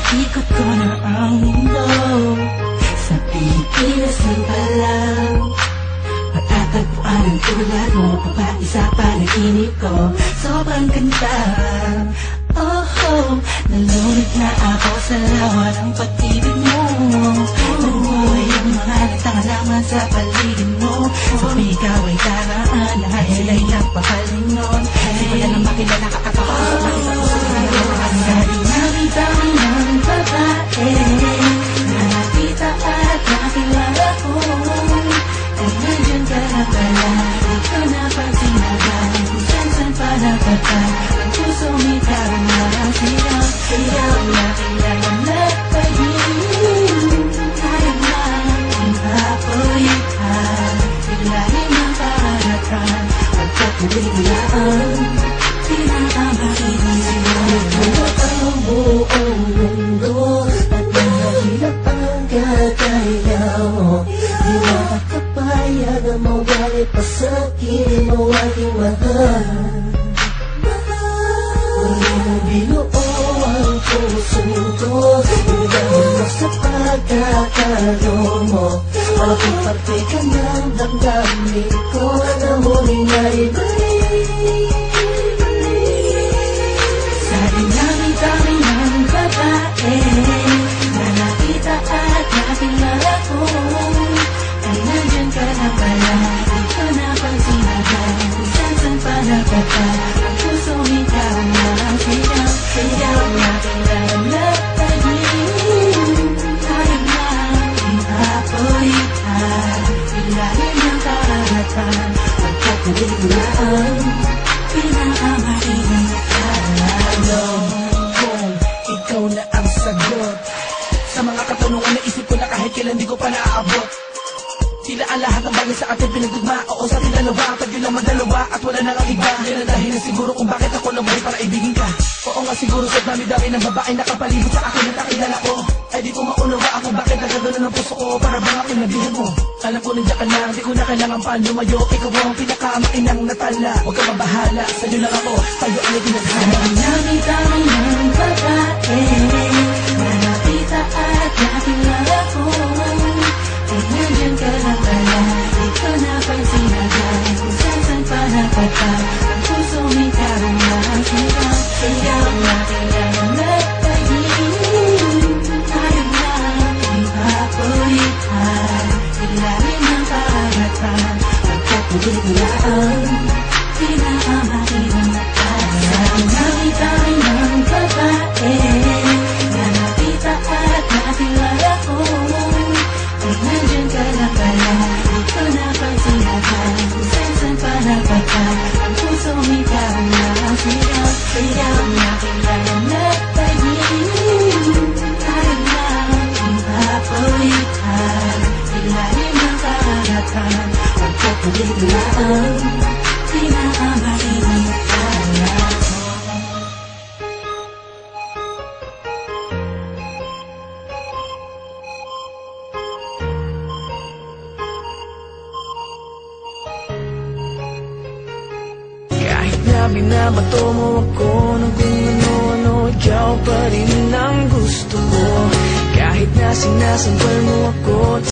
Ikot ko na ang mundo. Sa Pilipinas din pala matatagpuan ang tulad mo. Papaisa panaginip ko. Sobrang ganda. Oh, nalunod na ako sa lawa ng pag-ibig mo. Nabuhay ang mga nagtangalaman sa paligid mo. Sa ikaw ay daraan, lahat sila'y nagpapalingon. Simula nang makilala ka at ako sa makita ko sa dami-dami ng babae na nakita at nakilala ko. Ay nandiyan ka na pala, di ko napagsinagan. Kung saan pa nakata, ang pusong ikaw na sigaw. Sigaw na kailangan na pag-ibig. Kaya na ipapulitan, biglahin ang paratan. Pagkatuloy-tulaan, pinakamakinig mo ang buong mundo. At mahirap ang kagaya mo. Di makakapayag ang mawali pa sa akin mo aking mahal. Muli mong binuo ang puso ko. Dahil mo sa pagkakalo mo. Malaking parte ka ng damdamin ko na muling naibalik. Sa dinami-dami ng babae na nakita at nakilala ko. Ay nandyan ka na pala, di ko napagsinagan. Kung saan pa nakata, ang pusong ikaw na ang sigaw. Sigaw na kailangan na pag-ibig. Kaya na ipapulitan, biglahin ang karagatan. Pagkatuloy-tulaan, pinakamakinig ka. Alam kong ikaw na ang sagot sa mga katanungan na isip ko na kahit kailan di ko pa naaabot. Tila ang lahat ng bagay sa atin pinagdugma. Oo, sa ating dalawa, tayo lang magdalawa at wala na ang iba. Yan ang dahilan siguro kung bakit ako nabuhay para ibigin ka. Oo nga siguro sa dami-dami ng babae nakapalibot sa akin at nakilala ko. Ay di ko maunawa ako bakit nagagano ng puso ko. Para bang ako nabihan mo. Alam ko nandiyan ka na, di ko na kailangan pa lumayo. Ikaw ang pinakamainang natala. Huwag ka mabahala, sa'yo lang ako. Tayo ang itinadhana. Dami-dami ng babae na nakita at nakilala ko. Ay nandyan ka na pala, di ko napagsinagan. Kung saan pa nakata, ang pusong ikaw na ang sigaw. Sigaw na kailangan na pag-ibig. Kaya na ipapulitan, biglahin ang karagatan. Pagkatuloy-tulaan, pinakamakinig ka. Sa dami-dami ng babae na nakita at nakilala ko. Ay nandyan ka na pala, di ko napagsinagan. Kung saan pa nakata, ang pusong ikaw na ang sigaw. Sigaw na kailangan na pag-ibig. Kaya na ipapulitan, biglahin ang karagatan. Pagkatuloy-tulaan, pinakamakinig ka. Kahit na binabato mo ako ng kung ano-ano, ikaw pa rin ang gusto ko. Kahit na sinasampal mo ako